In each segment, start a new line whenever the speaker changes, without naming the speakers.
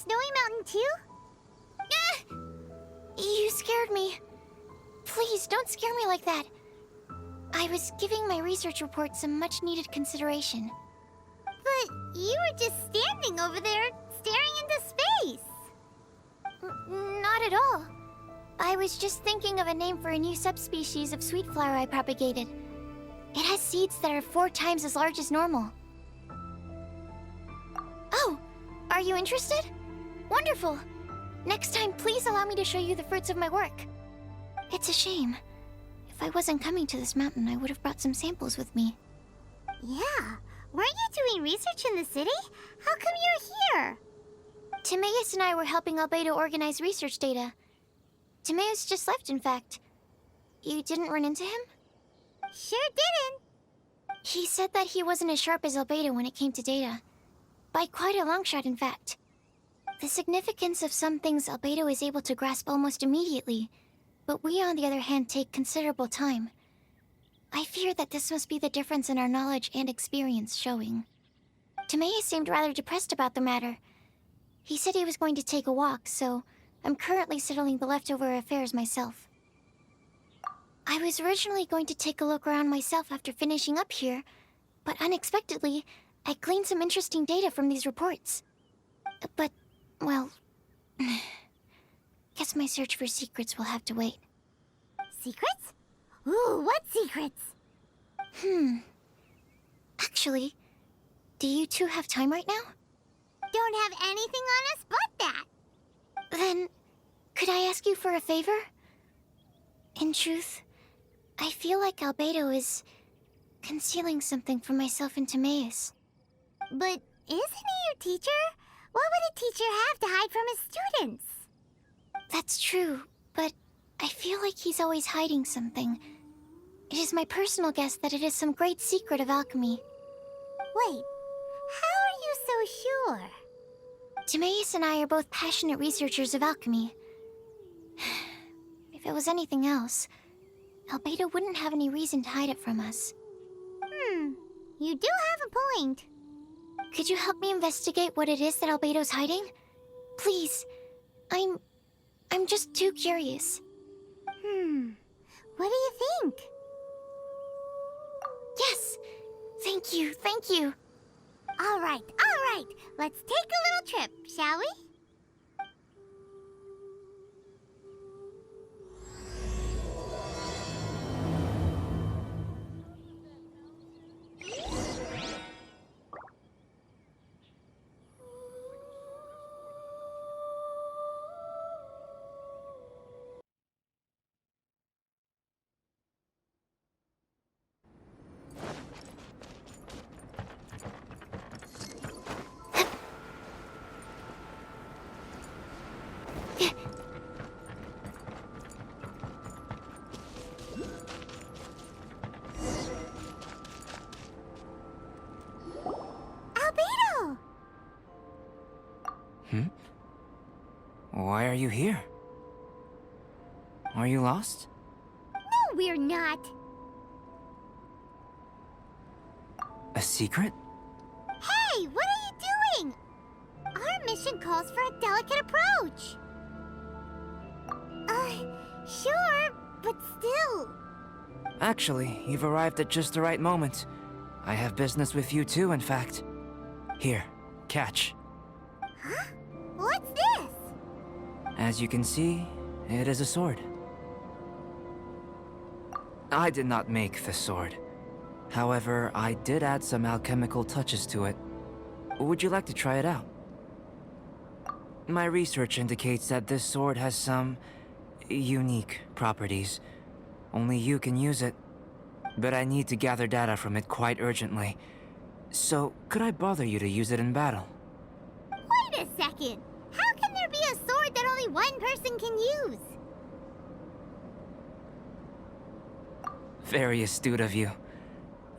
snowy mountain too?
You scared me. Please, don't scare me like that. I was giving my research report some much-needed consideration.
But you were just standing over there, staring into space.
Not at all. I was just thinking of a name for a new subspecies of sweet flower I propagated. It has seeds that are 4 times as large as normal. Oh, are you interested? Wonderful. Next time, please allow me to show you the fruits of my work. It's a shame. If I wasn't coming to this mountain, I would have brought some samples with me.
Yeah. Weren't you doing research in the city? How come you're here?
Timaeus and I were helping Albedo organize research data. Timaeus just left, in fact. You didn't run into him?
Sure didn't.
He said that he wasn't as sharp as Albedo when it came to data. By quite a long shot, in fact. The significance of some things Albedo is able to grasp almost immediately, but we, on the other hand, take considerable time. I fear that this must be the difference in our knowledge and experience showing. Timaeus seemed rather depressed about the matter. He said he was going to take a walk, so I'm currently settling the leftover affairs myself. I was originally going to take a look around myself after finishing up here, but unexpectedly, I gleaned some interesting data from these reports. But, well, guess my search for secrets will have to wait.
Secrets? Ooh, what secrets?
Actually, do you two have time right now?
Don't have anything on us but that.
Then, could I ask you for a favor? In truth, I feel like Albedo is concealing something from myself and Timaeus.
But isn't he your teacher? What would a teacher have to hide from his students?
That's true, but I feel like he's always hiding something. It is my personal guess that it is some great secret of alchemy.
Wait, how are you so sure?
Timaeus and I are both passionate researchers of alchemy. If it was anything else, Albedo wouldn't have any reason to hide it from us.
You do have a point.
Could you help me investigate what it is that Albedo's hiding? Please. I'm just too curious.
What do you think?
Yes! Thank you, thank you.
All right. Let's take a little trip, shall we? Albedo!
Why are you here? Are you lost?
No, we're not.
A secret?
Hey, what are you doing? Our mission calls for a delicate approach. Sure, but still.
Actually, you've arrived at just the right moment. I have business with you too, in fact. Here, catch.
Huh? What's this?
As you can see, it is a sword. I did not make the sword. However, I did add some alchemical touches to it. Would you like to try it out? My research indicates that this sword has some unique properties. Only you can use it. But I need to gather data from it quite urgently. So, could I bother you to use it in battle?
Wait a second. How can there be a sword that only one person can use?
Very astute of you.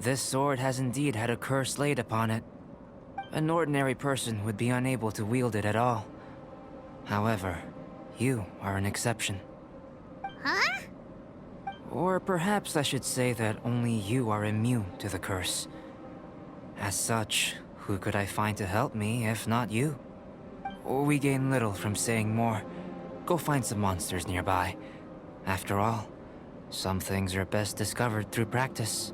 This sword has indeed had a curse laid upon it. An ordinary person would be unable to wield it at all. However, you are an exception.
Huh?
Or perhaps I should say that only you are immune to the curse. As such, who could I find to help me if not you? We gain little from saying more. Go find some monsters nearby. After all, some things are best discovered through practice.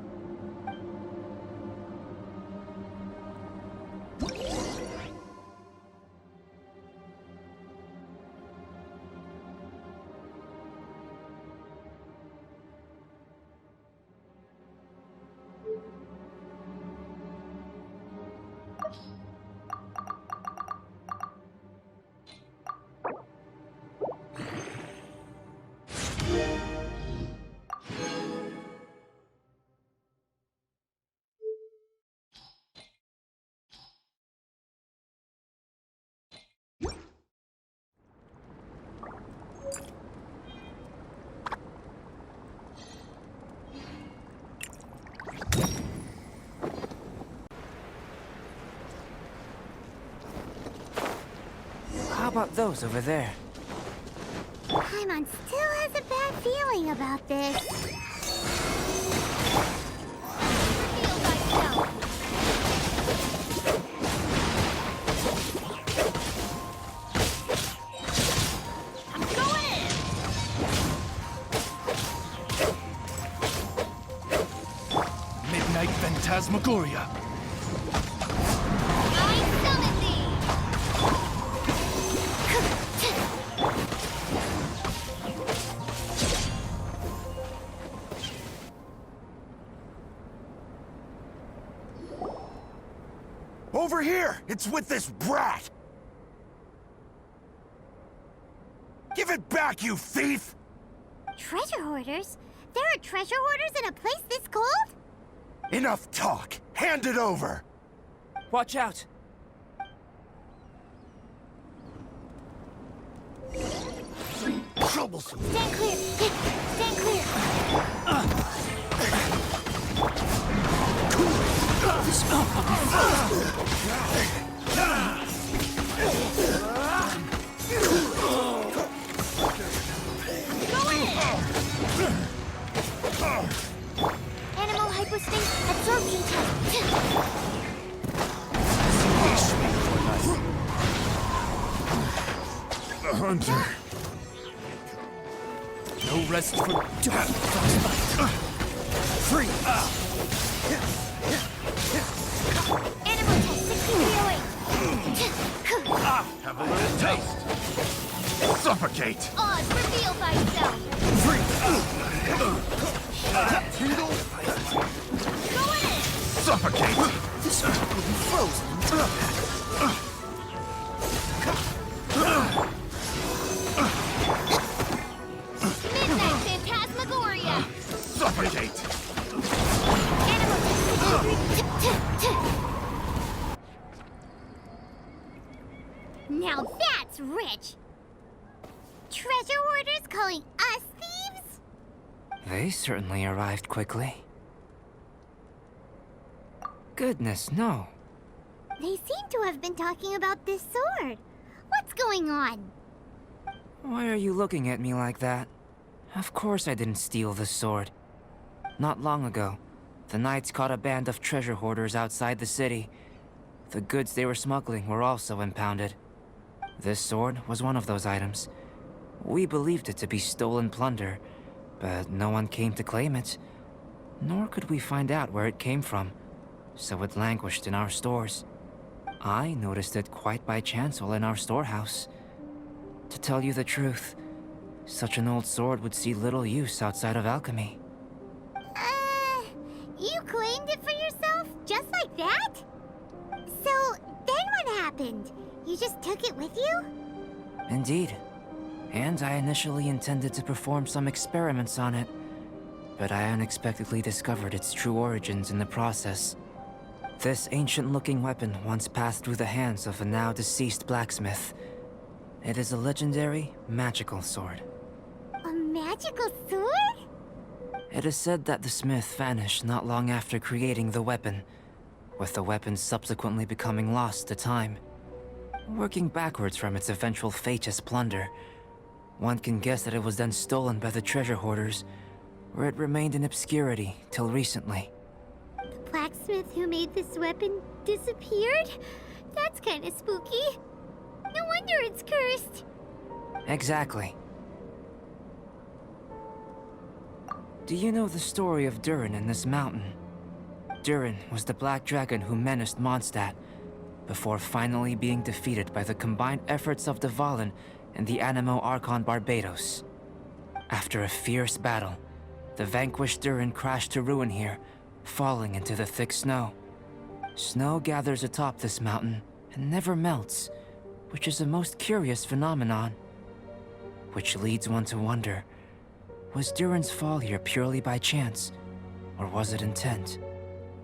How about those over there?
Paimon still has a bad feeling about this. Reveal thyself. I'm going in.
Midnight Phantasmagoria.
I summon thee.
Over here! It's with this brat! Give it back, you thief!
Treasure hoarders? There are treasure hoarders in a place this cold?
Enough talk! Hand it over!
Watch out!
Troublesome!
Stand clear! Stand clear!
Animal hypospace absorption test.
The hunter. No rest for death. Free!
Animal test 6308.
Have a little taste. Suffocate!
Oz, reveal thyself!
Free! Tingle!
Go in!
Suffocate! This will be frozen.
Midnight Phantasmagoria!
Suffocate!
Now that's rich! Treasure hoarders calling us thieves?
They certainly arrived quickly. Goodness, no.
They seem to have been talking about this sword. What's going on?
Why are you looking at me like that? Of course I didn't steal the sword. Not long ago, the Knights caught a band of treasure hoarders outside the city. The goods they were smuggling were also impounded. This sword was one of those items. We believed it to be stolen plunder, but no one came to claim it. Nor could we find out where it came from, so it languished in our stores. I noticed it quite by chance while in our storehouse. To tell you the truth, such an old sword would see little use outside of alchemy.
You claimed it for yourself? Just like that? So, then what happened? You just took it with you?
Indeed. And I initially intended to perform some experiments on it, but I unexpectedly discovered its true origins in the process. This ancient-looking weapon once passed through the hands of a now-deceased blacksmith. It is a legendary, magical sword.
A magical sword?
It is said that the smith vanished not long after creating the weapon, with the weapon subsequently becoming lost to time. Working backwards from its eventual fate as plunder, one can guess that it was then stolen by the treasure hoarders, where it remained in obscurity till recently.
The blacksmith who made this weapon disappeared? That's kinda spooky. No wonder it's cursed.
Exactly. Do you know the story of Durin in this mountain? Durin was the black dragon who menaced Mondstadt, before finally being defeated by the combined efforts of the Valen and the Animo Archon Barbados. After a fierce battle, the vanquished Durin crashed to ruin here, falling into the thick snow. Snow gathers atop this mountain and never melts, which is a most curious phenomenon. Which leads one to wonder, was Durin's fall here purely by chance, or was it intent?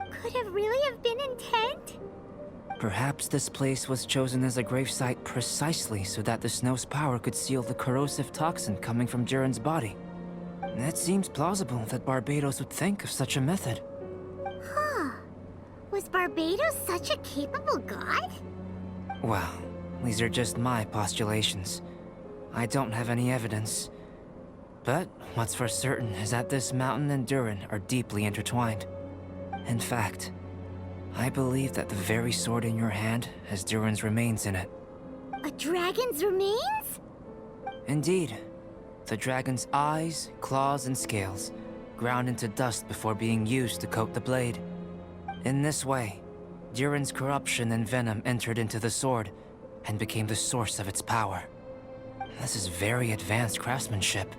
Could it really have been intent?
Perhaps this place was chosen as a gravesite precisely so that the snow's power could seal the corrosive toxin coming from Durin's body. It seems plausible that Barbados would think of such a method.
Huh. Was Barbados such a capable god?
Well, these are just my postulations. I don't have any evidence. But what's for certain is that this mountain and Durin are deeply intertwined. In fact, I believe that the very sword in your hand has Durin's remains in it.
A dragon's remains?
Indeed. The dragon's eyes, claws, and scales ground into dust before being used to coat the blade. In this way, Durin's corruption and venom entered into the sword and became the source of its power. This is very advanced craftsmanship.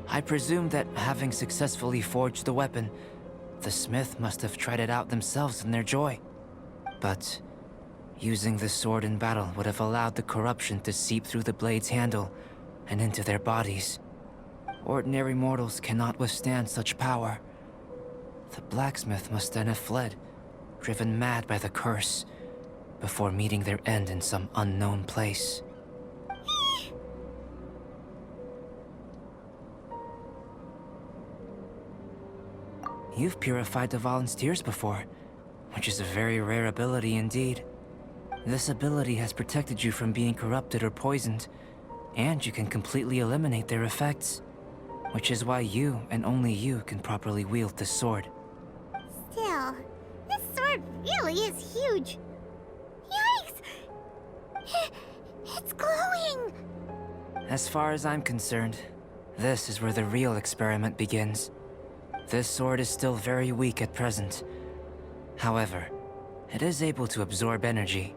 I presume that having successfully forged the weapon, the smith must have tried it out themselves in their joy. But using the sword in battle would have allowed the corruption to seep through the blade's handle and into their bodies. Ordinary mortals cannot withstand such power. The blacksmith must then have fled, driven mad by the curse, before meeting their end in some unknown place. You've purified the Valen's tears before, which is a very rare ability indeed. This ability has protected you from being corrupted or poisoned, and you can completely eliminate their effects, which is why you and only you can properly wield this sword.
Still, this sword really is huge. Yikes! It's glowing!
As far as I'm concerned, this is where the real experiment begins. This sword is still very weak at present. However, it is able to absorb energy,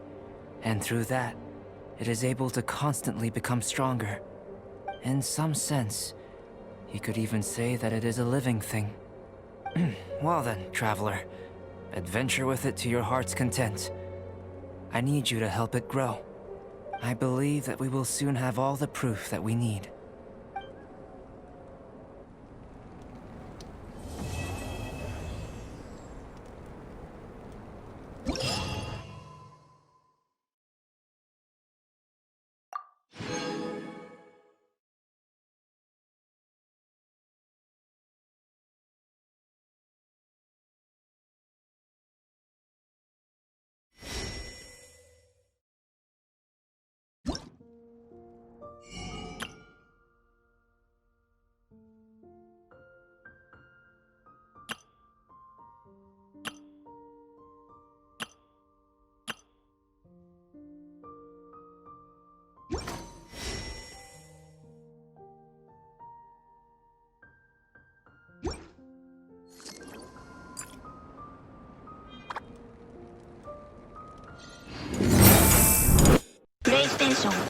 and through that, it is able to constantly become stronger. In some sense, you could even say that it is a living thing. Well then, traveler, adventure with it to your heart's content. I need you to help it grow. I believe that we will soon have all the proof that we need.
PlayStation